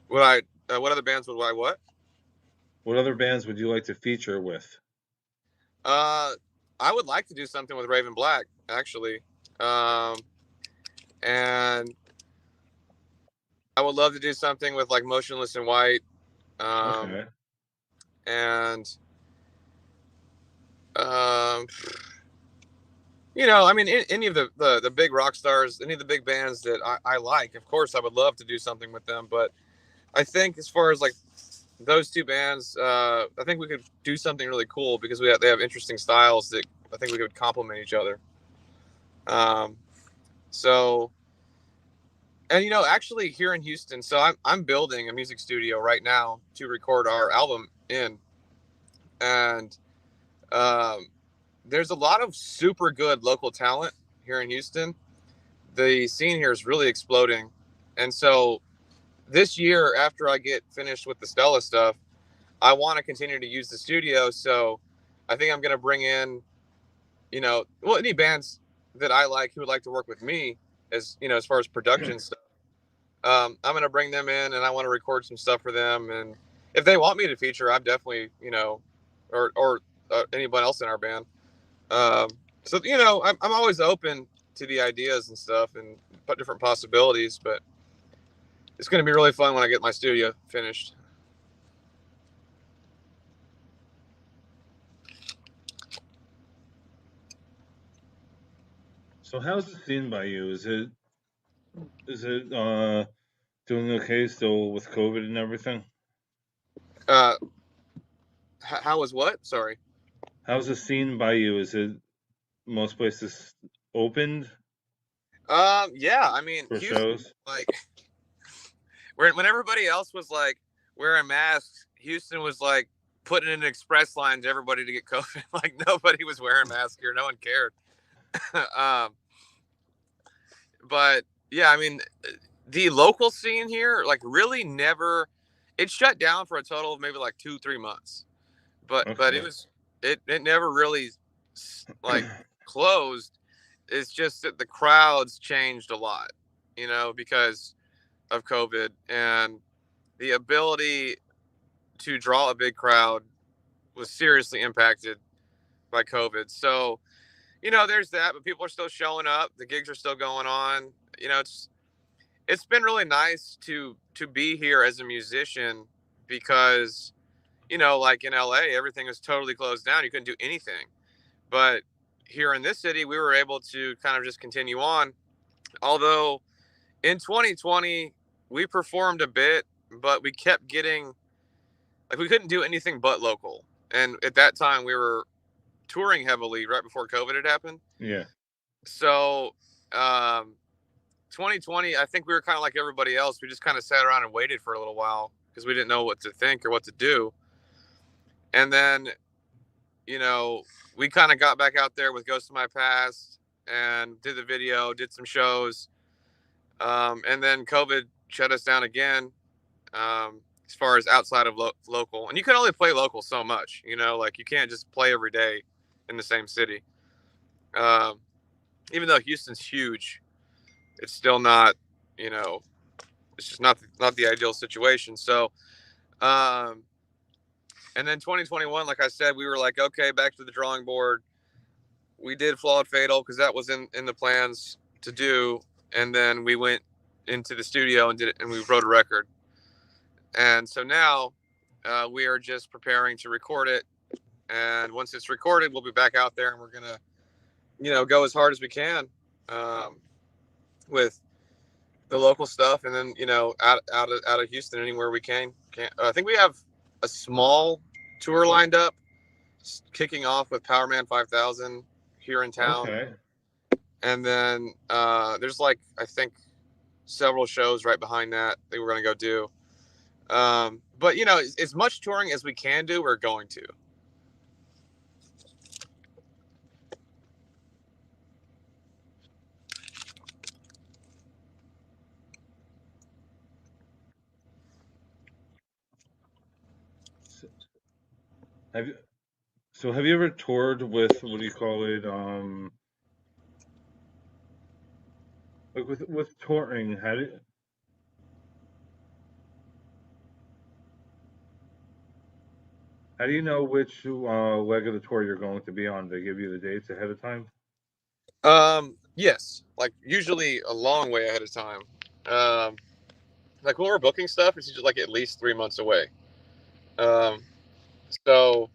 What other bands would I what? What other bands would you like to feature with? I would like to do something with Raven Black, actually, and I would love to do something with like Motionless in White, Okay. and you know, I mean, any of the big rock stars, any of the big bands that I like, of course, I would love to do something with them. But I think as far as like those two bands, I think we could do something really cool because they have interesting styles that I think we could complement each other. So, and you know, actually here in Houston, so I'm building a music studio right now to record our album in, and there's a lot of super good local talent here in Houston. The scene here is really exploding, and so this year, after I get finished with the Stella stuff, I want to continue to use the studio. So I think I'm going to bring in, you know, well, any bands that I like who would like to work with me, as you know, as far as production stuff. I'm going to bring them in, and I want to record some stuff for them. And if they want me to feature, I'm definitely, you know, or anyone else in our band. So you know, I'm always open to the ideas and stuff and put different possibilities. But it's going to be really fun when I get my studio finished. So, how's the scene by you? Is it doing okay still with COVID and everything? How was what? Sorry. How's the scene by you? Is it most places opened Yeah. I mean, for Houston, shows? like, when everybody else was like wearing masks, Houston was like putting in express lines everybody to get COVID. Like nobody was wearing masks here. No one cared. um, but yeah, I mean, the local scene here, like, really never. It shut down for a total of maybe like 2-3 months, but Okay. it never really like closed. It's just that the crowds changed a lot, you know, because of COVID, and the ability to draw a big crowd was seriously impacted by COVID. So, you know, there's that, but people are still showing up. The gigs are still going on. You know, it's been really nice to be here as a musician because, you know, like in LA, everything was totally closed down. You couldn't do anything. But here in this city, we were able to kind of just continue on. Although in 2020, we performed a bit, but we kept getting, like, we couldn't do anything but local. And at that time, we were touring heavily right before COVID had happened. Yeah. So, 2020, I think we were kind of like everybody else. We just kind of sat around and waited for a little while because we didn't know what to think or what to do. And then, you know, we kind of got back out there with Ghost of My Past and did the video, did some shows. And then COVID shut us down again, as far as outside of local. And you can only play local so much, you know, like you can't just play every day in the same city. Even though Houston's huge, it's still not, you know, it's just not the ideal situation. So, and then 2021, like I said, we were like, okay, back to the drawing board. We did Flawed Fatal because that was in the plans to do, and then we went into the studio and did it, and we wrote a record. And so now we are just preparing to record it, and once it's recorded, we'll be back out there, and we're gonna, you know, go as hard as we can with the local stuff, and then, you know, out of Houston, anywhere we can. I think we have a small tour lined up, kicking off with Powerman 5000 here in town. Okay. And then there's like, I think, several shows right behind that we're gonna go do. But you know, as much touring as we can do, we're going to. Have you? So have you ever toured with what do you call it? Like with touring, how do you know which leg of the tour you're going to be on? They give you the dates ahead of time. Yes, like usually a long way ahead of time. Um, like when we're booking stuff, it's usually like at least 3 months away. Um, so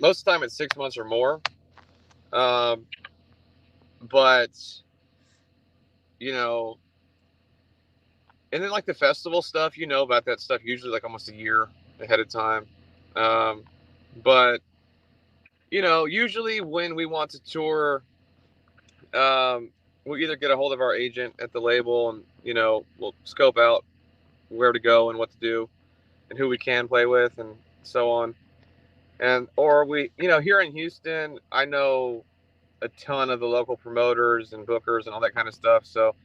most of the time it's 6 months or more. Um, but you know, and then like the festival stuff, you know about that stuff usually like almost a year ahead of time. Um, but usually when we want to tour, we'll either get a hold of our agent at the label and we'll scope out where to go and what to do and who we can play with and so on. And or we, here in Houston, I know a ton of the local promoters and bookers and all that kind of stuff. So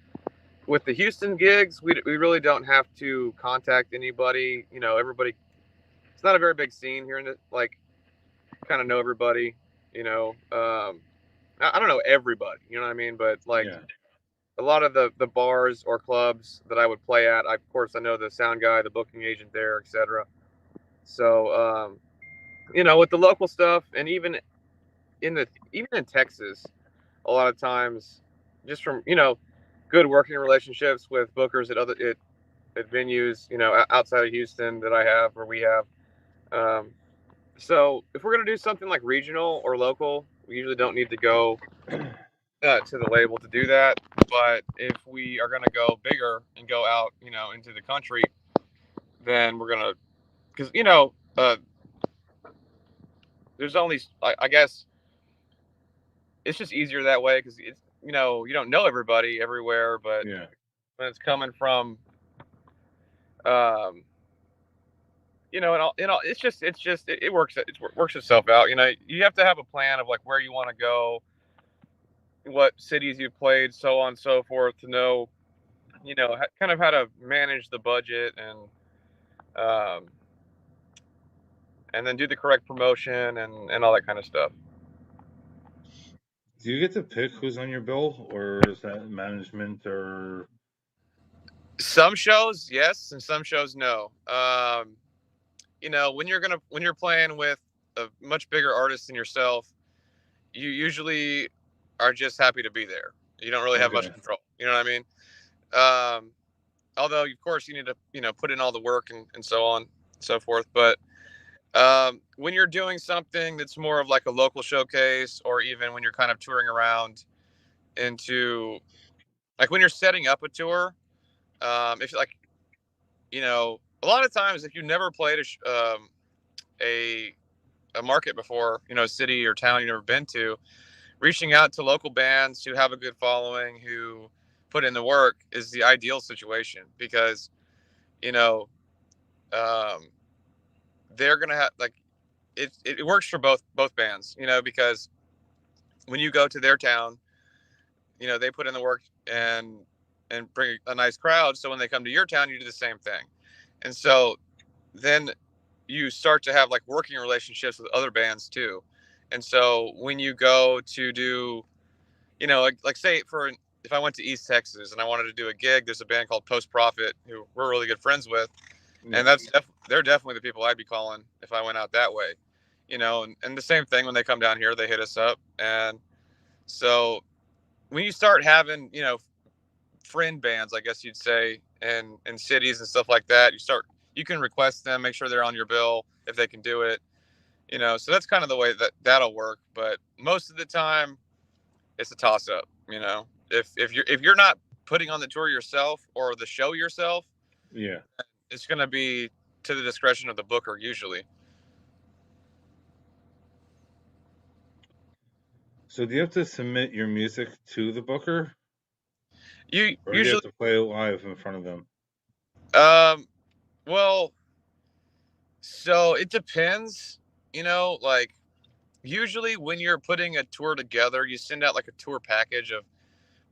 with the Houston gigs, we really don't have to contact anybody. Everybody. It's not a very big scene here in the like. Kind of know everybody. I don't know everybody. You know what I mean? But like Yeah. a lot of the bars or clubs that I would play at, of course I know the sound guy, the booking agent there, etc. So with the local stuff, and even in Texas, a lot of times, just from good working relationships with bookers at venues, outside of Houston that I have or we have. Um, so if we're gonna do something like regional or local, we usually don't need to go to the label to do that. But if we are gonna go bigger and go out, into the country, then we're gonna because there's only I guess it's just easier that way because it's you don't know everybody everywhere, but Yeah. when it's coming from um it works works itself out. You have to have a plan of like where you want to go, what cities you've played, so on and so forth, to know kind of how to manage the budget um and then do the correct promotion and all that kind of stuff. Do you get to pick who's on your bill, or is that management or? Some shows yes, and some shows no. When you're playing with a much bigger artist than yourself, you usually are just happy to be there. You don't really have much Okay. control. You know what I mean? Although of course you need to put in all the work and so on and so forth. But when you're doing something that's more of like a local showcase, or even when you're kind of touring around into like when you're setting up a tour, if like a lot of times if you never played a a market before, a city or town you've never been to, reaching out to local bands who have a good following, who put in the work, is the ideal situation because you know um, they're gonna have like it works for both bands, because when you go to their town, they put in the work and bring a nice crowd. So when they come to your town, you do the same thing, and so then you start to have like working relationships with other bands too. And so when you go to do, like say if I went to East Texas and I wanted to do a gig, there's a band called Post Profit who we're really good friends with, Yeah. and they're definitely the people I'd be calling if I went out that way, and the same thing when they come down here, they hit us up. And so when you start having, friend bands, I guess you'd say, and cities and stuff like that, you can request them, make sure they're on your bill if they can do it, so that's kind of the way that'll work. But most of the time it's a toss up, if you're not putting on the tour yourself or the show yourself, Yeah. it's going to be to the discretion of the booker usually. So do you have to submit your music to the booker, You or do you have usually to play it live in front of them? um well, so it depends, like usually when you're putting a tour together, you send out like a tour package of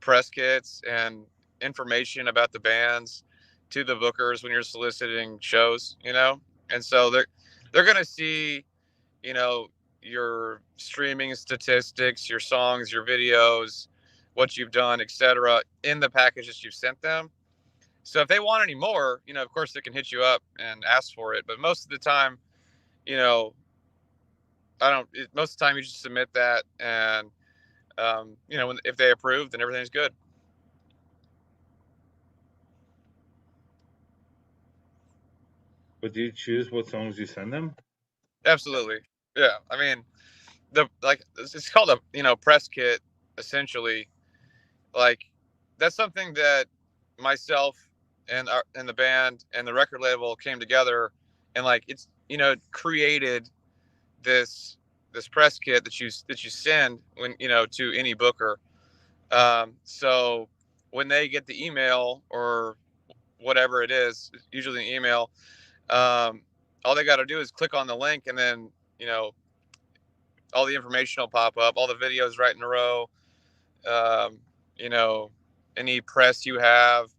press kits and information about the bands to the bookers when you're soliciting shows, and so they're going to see you know, your streaming statistics, your songs, your videos, what you've done, etc., in the packages you've sent them. So if they want any more, you know, of course they can hit you up and ask for it. But most of the time, you know, most of the time you just submit that, and you know, if they approve, then everything's good. But do you choose what songs you send them? Absolutely. Yeah. I mean, it's called a, you know, press kit, essentially. Like, that's something that myself and the band and the record label came together, and like, it's, you know, created this press kit that you send, when, you know, to any booker. So when they get the email or whatever it is, usually an email, all they got to do is click on the link, and then, you know, all the information will pop up, all the videos right in a row. You know, any press you have,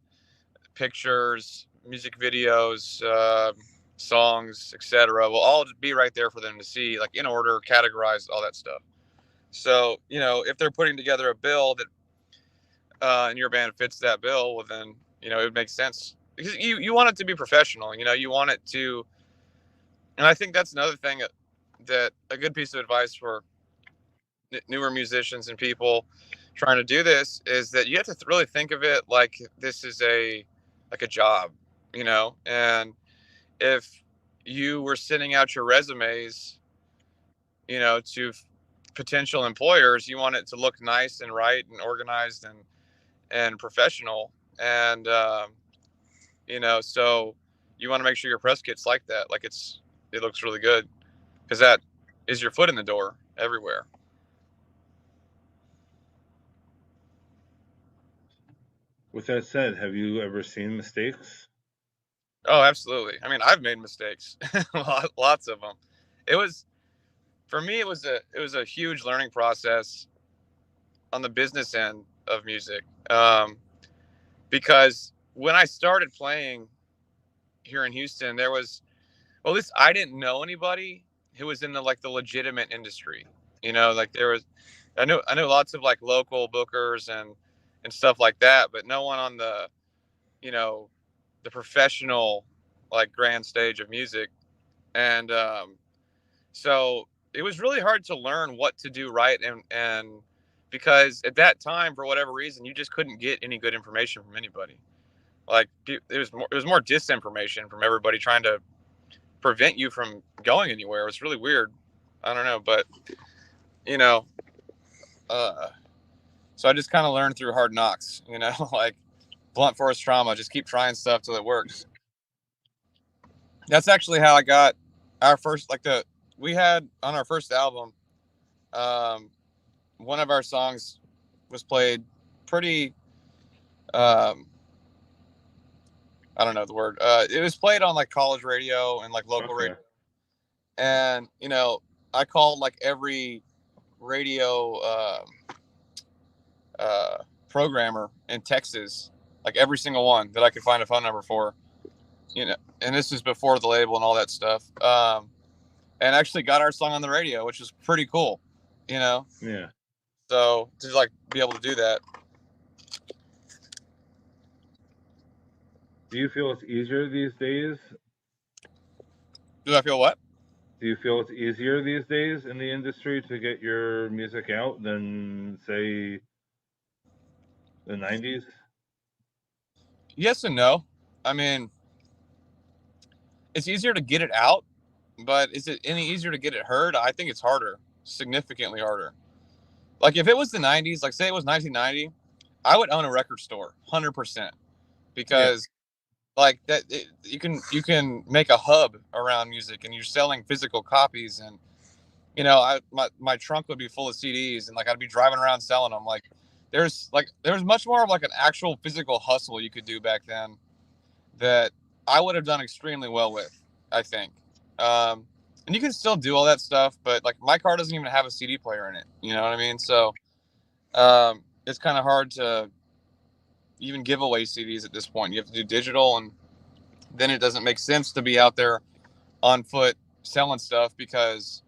pictures, music videos, songs, etc., will all be right there for them to see, like, in order, categorized, all that stuff. So, you know, if they're putting together a bill that, and your band fits that bill, well, then, you know, it would make sense, because you want it to be professional. You know, you want it to, and I think that's another thing that a good piece of advice for newer musicians and people trying to do this is that you have to really think of it like this is like a job, you know. And if you were sending out your resumes, you know, to potential employers, you want it to look nice and right and organized and professional. And you know, so you want to make sure your press kit's like that, like it looks really good, because that is your foot in the door everywhere. With that said, have you ever seen mistakes? Oh, absolutely. I mean, I've made mistakes, lots of them. It was, for me, it was a huge learning process on the business end of music, because when I started playing here in Houston, there was, well, at least I didn't know anybody who was in the, like, the legitimate industry. You know, like, there was, I know lots of, like, local bookers and stuff like that, but no one on the, you know, the professional, like, grand stage of music. And so it was really hard to learn what to do right, and because at that time, for whatever reason, you just couldn't get any good information from anybody. Like, it was more disinformation from everybody trying to prevent you from going anywhere. It was really weird. I don't know, but, you know, so I just kind of learned through hard knocks, you know, like blunt force trauma. Just keep trying stuff till it works. That's actually how I got our first, like, we had on our first album, one of our songs was played pretty, I don't know the word. It was played on, like, college radio and, like, local radio. And, you know, I called, like, every radio programmer in Texas, like every single one that I could find a phone number for, you know, and this is before the label and all that stuff. And actually got our song on the radio, which was pretty cool, you know? Yeah. So to, like, be able to do that. Do you feel it's easier these days? Do I feel what? Do you feel it's easier these days in the industry to get your music out than, say, the 90s? Yes and no. I mean, it's easier to get it out, but is it any easier to get it heard? I think it's harder, significantly harder. Like, if it was the 90s, like, say it was 1990, I would own a record store, 100%, because like that, you can make a hub around music, and you're selling physical copies, and, you know, my trunk would be full of CDs, and, like, I'd be driving around selling them. Like, there's much more of, like, an actual physical hustle you could do back then that I would have done extremely well with, I think. And you can still do all that stuff, but, like, my car doesn't even have a CD player in it. You know what I mean? So it's kind of hard to even give away CDs at this point. You have to do digital, and then it doesn't make sense to be out there on foot selling stuff, because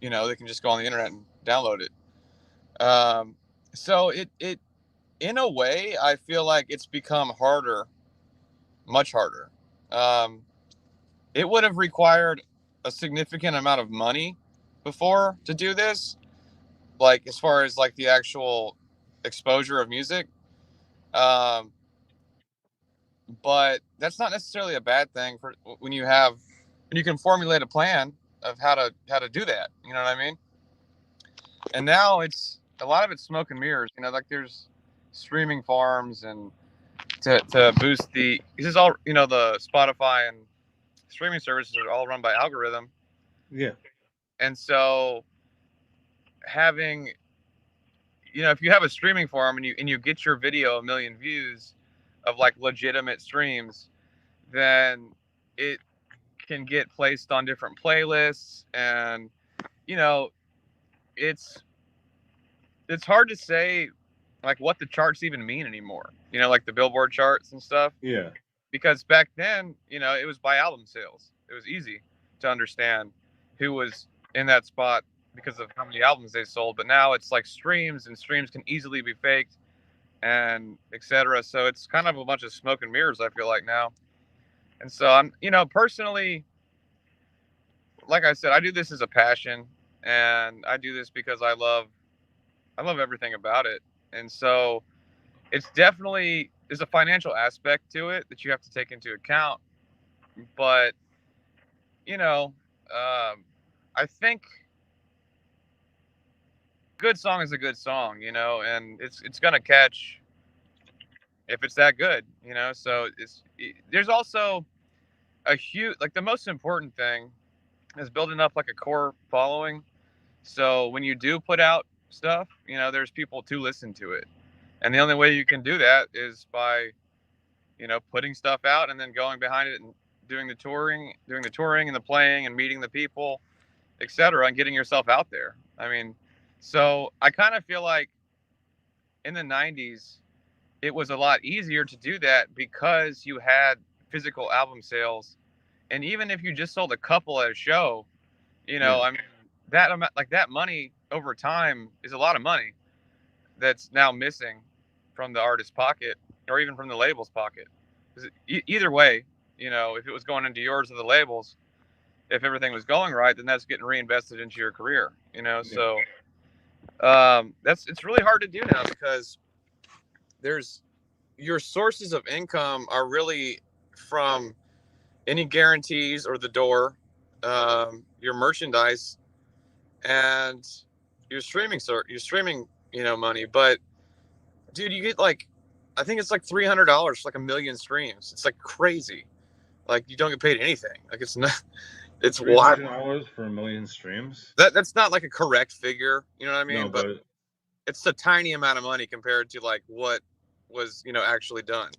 they can just go on the internet and download it. So it in a way, I feel like it's become harder, much harder. Um, it would have required a significant amount of money before to do this, like as far as like the actual exposure of music. Um, but that's not necessarily a bad thing for when you can formulate a plan of how to do that. You know what I mean? And now it's a lot of it's smoke and mirrors. Like there's streaming farms and to boost this is all the Spotify and streaming services are all run by algorithm. Yeah. And so having if you have a streaming farm and you get your video 1 million views of like legitimate streams, then it can get placed on different playlists, and it's it's hard to say like what the charts even mean anymore. Like the Billboard charts and stuff. Yeah. Because back then, it was by album sales. It was easy to understand who was in that spot because of how many albums they sold. But now it's like streams, and streams can easily be faked, and etc. So it's kind of a bunch of smoke and mirrors, I feel like now. And so I'm, personally, like I said, I do this as a passion, and I do this because I love everything about it. And so it's definitely there's a financial aspect to it that you have to take into account. But I think good song is a good song, and it's gonna catch if it's that good, So there's also a huge, like, the most important thing is building up like a core following. So when you do put out stuff, there's people to listen to it, and the only way you can do that is by putting stuff out and then going behind it and doing the touring and the playing and meeting the people, etc., and getting yourself out there. I mean, so I kind of feel like in the 90s, it was a lot easier to do that because you had physical album sales. And even if you just sold a couple at a show, Yeah. I mean, that amount, like that money over time is a lot of money that's now missing from the artist's pocket or even from the label's pocket. Either way, if it was going into yours or the labels, if everything was going right, then that's getting reinvested into your career, Yeah. So it's really hard to do now because there's your sources of income are really from any guarantees or the door, your merchandise, and your streaming money. But dude, you get like, I think it's like $300 for like 1 million streams. It's like crazy. Like you don't get paid anything. Like it's not. It's wild. $300 for 1 million streams. That's not like a correct figure. You know what I mean? No, but it's a tiny amount of money compared to like what was actually done.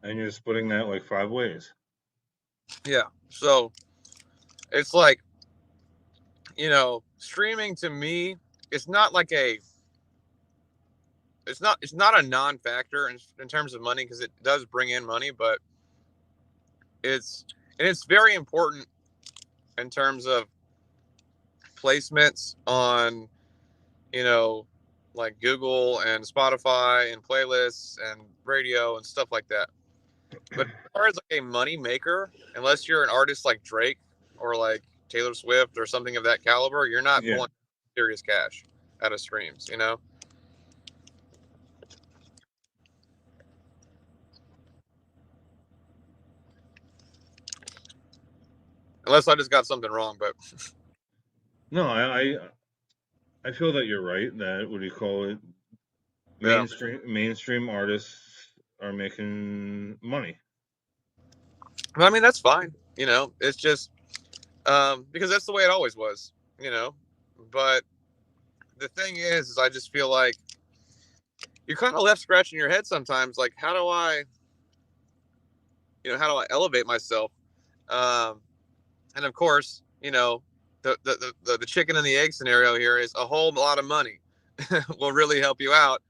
And you're splitting that like 5 ways. Yeah. So it's like, streaming to me, it's not like it's not a non-factor in terms of money, because it does bring in money, but it's very important in terms of placements on, like Google and Spotify and playlists and radio and stuff like that. But as far as like a money maker, unless you're an artist like Drake or like Taylor Swift or something of that caliber, you're not pulling serious cash out of streams, Unless I just got something wrong, but no, I feel that you're right. That, what do you call it? Mainstream artists are making money. I mean, that's fine. It's just because that's the way it always was. But the thing is I just feel like you're kind of left scratching your head sometimes. Like, how do I elevate myself? And of course, the chicken and the egg scenario here is a whole lot of money will really help you out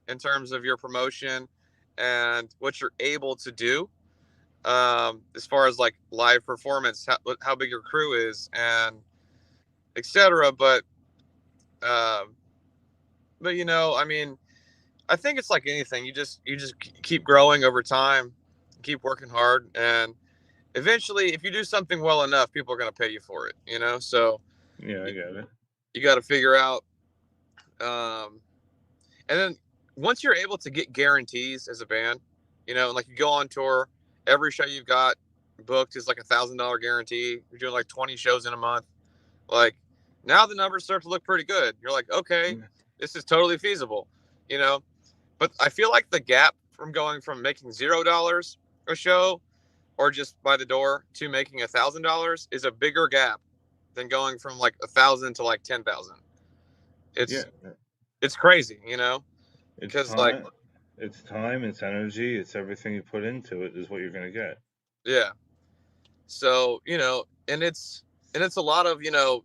in terms of your promotion and what you're able to do, as far as like live performance, how big your crew is, and etc. But you know, I mean, I think it's like anything. You just keep growing over time, keep working hard, and eventually, if you do something well enough, people are going to pay you for it. You know, so Yeah, I get it. you got to figure out. Um, and then once you're able to get guarantees as a band, you know, like you go on tour, every show you've got booked is like $1,000 guarantee. You're doing like 20 shows in a month. Like now the numbers start to look pretty good. You're like, okay, this is totally feasible, you know. But I feel like the gap from going from making $0 a show or just by the door to making $1,000 is a bigger gap than going from like 1,000 to like 10,000. It's crazy, you know, because like it's time, it's energy, it's everything you put into it is what you're gonna get. Yeah. So you know, and it's a lot of, you know,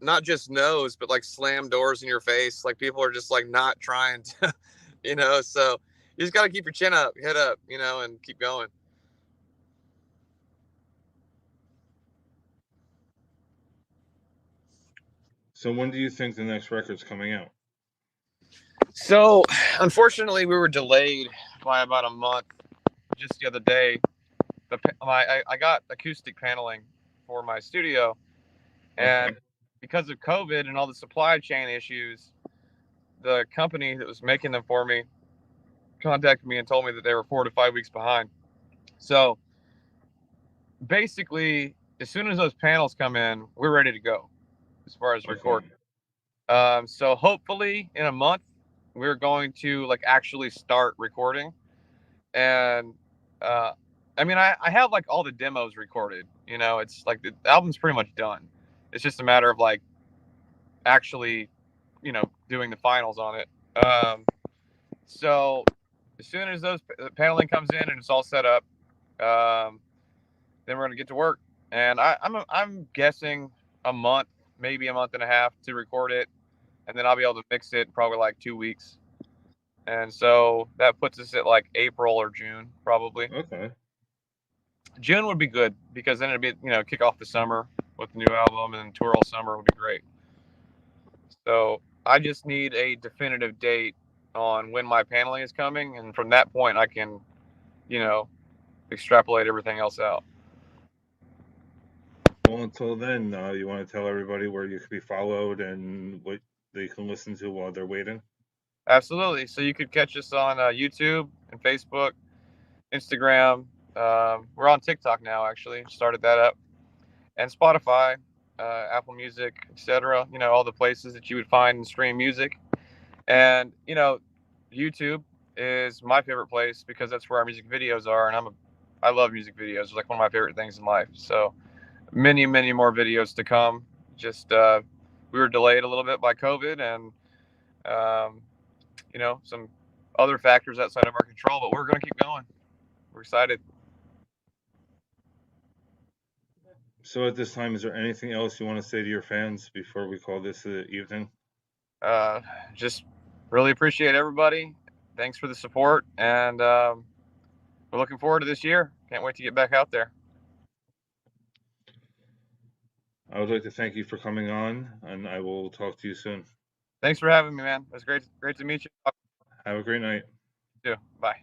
not just no's, but like slam doors in your face. Like people are just like not trying to, you know. So you just got to keep your chin up, head up, you know, and keep going. So when do you think the next record's coming out? So unfortunately, we were delayed by about a month. Just the other day, I got acoustic paneling for my studio, and because of COVID and all the supply chain issues, the company that was making them for me contacted me and told me that they were 4 to 5 weeks behind. So basically, as soon as those panels come in, we're ready to go as far as recording. So hopefully in a month, we're going to like actually start recording. And I mean, I have like all the demos recorded. You know, it's like the album's pretty much done. It's just a matter of like actually, you know, doing the finals on it. So as soon as those paneling comes in and it's all set up, then we're gonna get to work. And I'm guessing a month, maybe a month and a half to record it, and then I'll be able to mix it in probably like 2 weeks. And so that puts us at like April or June, probably. Okay. June would be good because then it'd be, you know, kick off the summer with the new album, and tour all summer would be great. So I just need a definitive date on when my paneling is coming, and from that point I can, you know, extrapolate everything else out. Well, until then, you want to tell everybody where you can be followed and what they can listen to while they're waiting? Absolutely. So you could catch us on YouTube and Facebook, Instagram. We're on TikTok now, actually. Started that up. And Spotify, Apple Music, etc. You know, all the places that you would find and stream music. And, you know, YouTube is my favorite place because that's where our music videos are. And I love music videos. It's like one of my favorite things in life. So many, many more videos to come. Just, we were delayed a little bit by COVID and, you know, some other factors outside of our control, but we're going to keep going. We're excited. So at this time, is there anything else you want to say to your fans before we call this an evening? Just really appreciate everybody. Thanks for the support, and we're looking forward to this year. Can't wait to get back out there. I would like to thank you for coming on, and I will talk to you soon. Thanks for having me, man. It was great to meet you. Have a great night. You too. Bye.